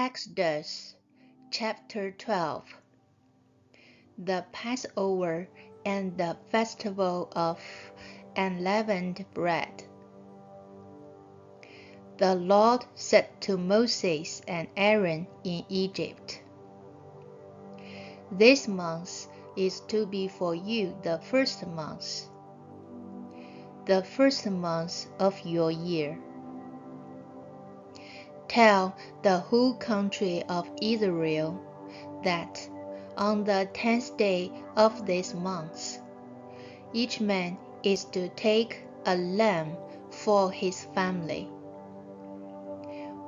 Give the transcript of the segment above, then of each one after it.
Exodus chapter 12. The Passover and the festival of unleavened bread. The Lord said to Moses and Aaron in Egypt, "This month is to be for you the first month, the first month of your year. Tell the whole country of Israel that on the 10th day of this month, each man is to take a lamb for his family,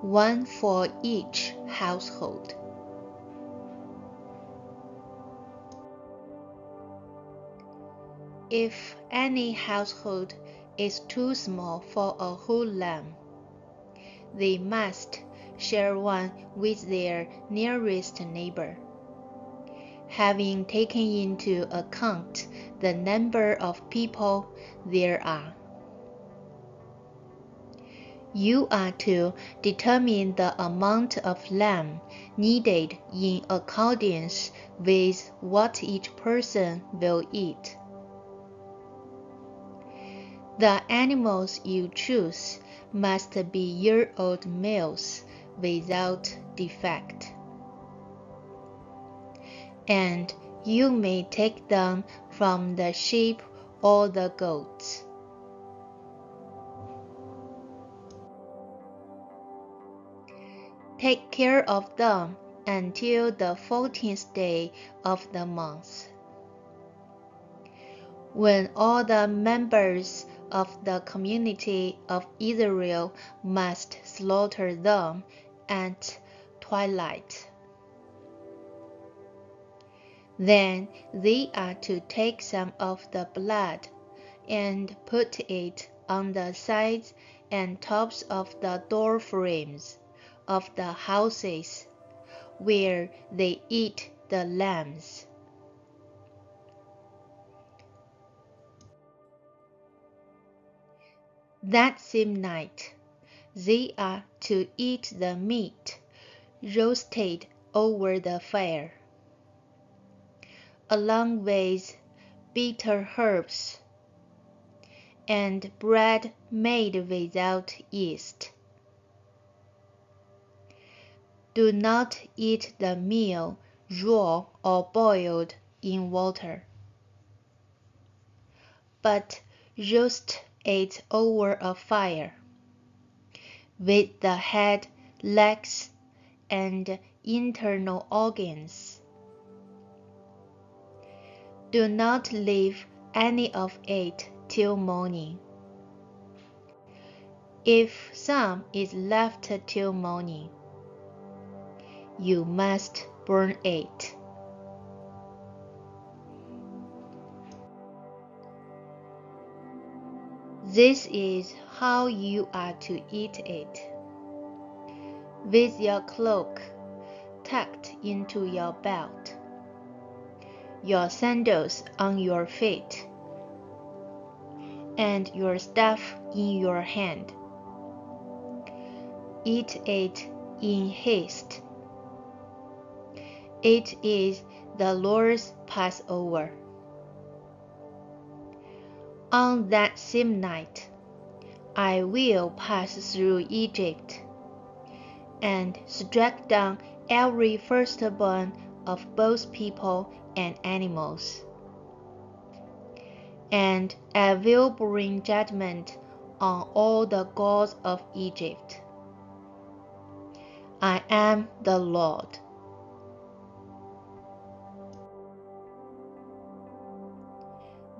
one for each household. If any household is too small for a whole lamb, they must share one with their nearest neighbor, having taken into account the number of people there are. You are to determine the amount of lamb needed in accordance with what each person will eat. The animals you choose must be year-old males without defect, and you may take them from the sheep or the goats. Take care of them until the 14th day of the month, when all the members of the community of Israel must slaughter them at twilight. Then they are to take some of the blood and put it on the sides and tops of the door frames of the houses where they eat the lambs. That same night, they are to eat the meat roasted over the fire, along with bitter herbs and bread made without yeast. Do not eat the meal raw or boiled in water, but roast it over a fire, with the head, legs, and internal organs. Do not leave any of it till morning. If some is left till morning, you must burn it. This is how you are to eat it: with your cloak tucked into your belt, your sandals on your feet, and your staff in your hand. Eat it in haste. It is the Lord's Passover. On that same night, I will pass through Egypt and strike down every firstborn of both people and animals. And I will bring judgment on all the gods of Egypt. I am the Lord.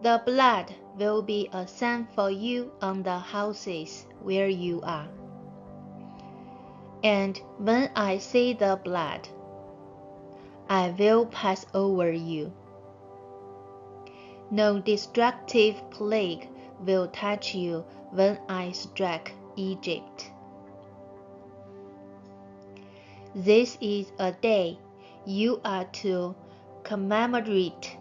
The blood will be a sign for you on the houses where you are. And when I see the blood, I will pass over you. No destructive plague will touch you when I strike Egypt. This is a day you are to commemorate.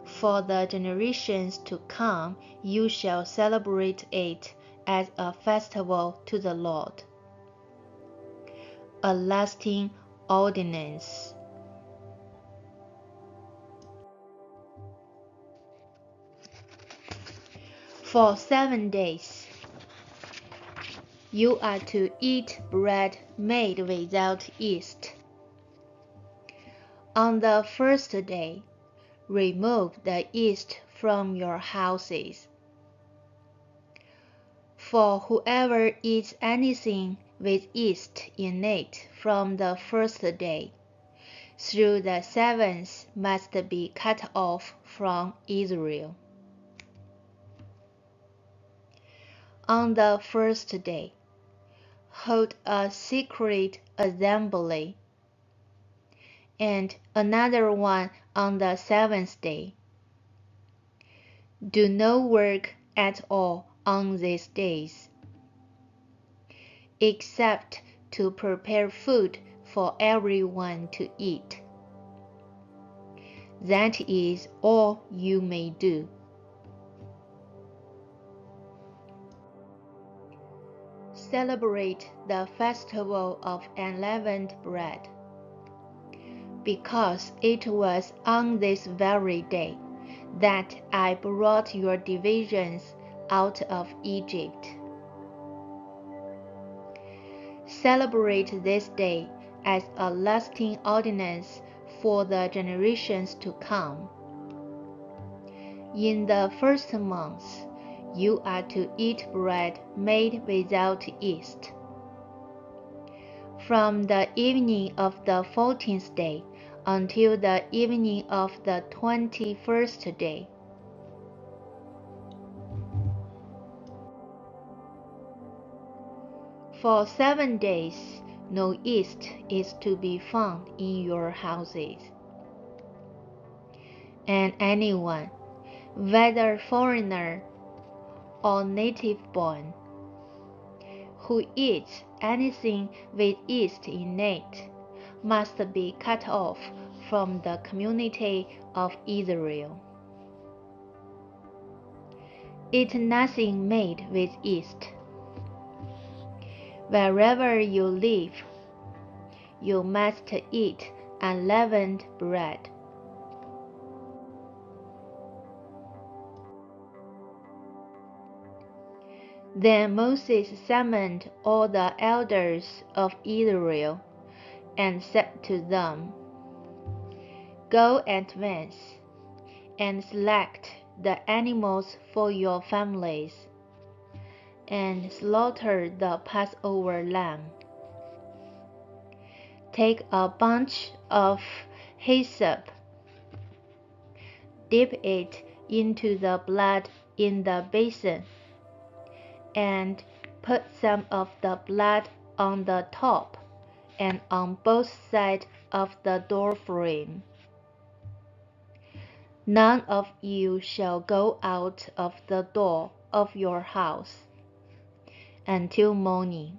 For the generations to come, you shall celebrate it as a festival to the Lord. a lasting ordinance. For 7 days, you are to eat bread made without yeast. On the first day, remove the yeast from your houses. For whoever eats anything with yeast in it from the first day, through the seventh must be cut off from Israel. On the first day, hold a secret assembly, and another one on the seventh day. Do no work at all on these days, except to prepare food for everyone to eat. That is all you may do. Celebrate the festival of unleavened bread, because it was on this very day that I brought your divisions out of Egypt. Celebrate this day as a lasting ordinance for the generations to come. In the first month, you are to eat bread made without yeast. From the evening of the 14th day until the evening of the 21st day. For 7 days, no yeast is to be found in your houses. And anyone, whether foreigner or native born, who eats anything with yeast in it, must be cut off from the community of Israel. Eat nothing made with yeast. Wherever you live, you must eat unleavened bread. Then Moses summoned all the elders of Israel and said to them, Go at once and select the animals for your families, and slaughter the Passover lamb. Take a bunch of hyssop, dip it into the blood in the basin, and put some of the blood on the top and on both sides of the doorframe. None of you shall go out of the door of your house until morning.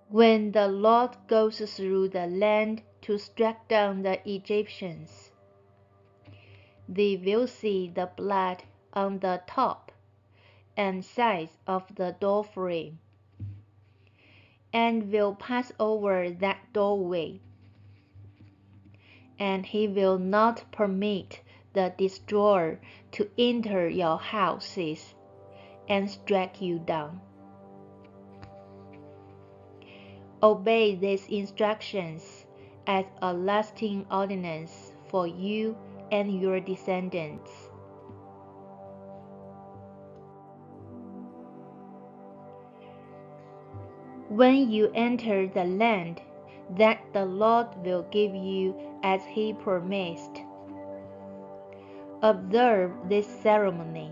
When the Lord goes through the land to strike down the Egyptians, they will see the blood on the top and sides of the doorframe, and will pass over that doorway, and he will not permit the destroyer to enter your houses and strike you down. Obey these instructions as a lasting ordinance for you and your descendants. When you enter the land that the Lord will give you as he promised, observe this ceremony.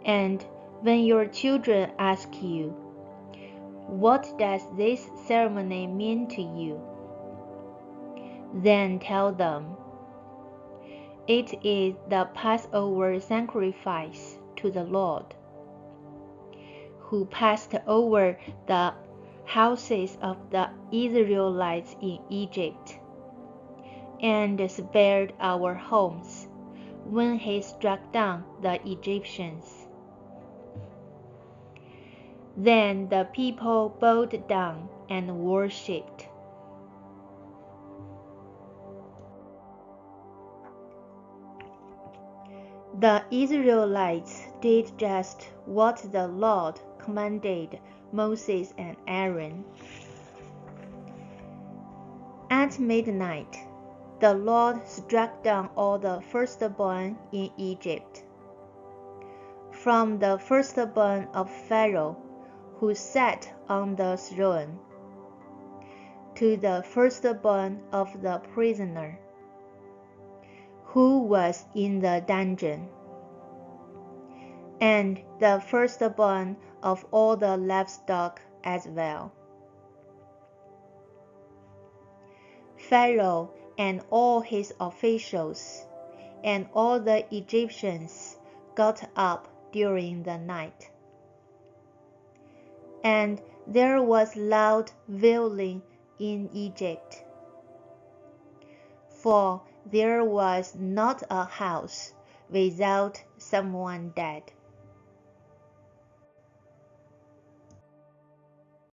And when your children ask you, What does this ceremony mean to you? Then tell them, It is the Passover sacrifice to the Lord, who passed over the houses of the Israelites in Egypt, and spared our homes when he struck down the Egyptians. Then the people bowed down and worshipped. The Israelites did just what the Lord commanded Moses and Aaron. At midnight, the Lord struck down all the firstborn in Egypt, from the firstborn of Pharaoh, who sat on the throne, to the firstborn of the prisoner, who was in the dungeon, and the firstborn of all the livestock as well. Pharaoh and all his officials and all the Egyptians got up during the night, and there was loud wailing in Egypt, for there was not a house without someone dead.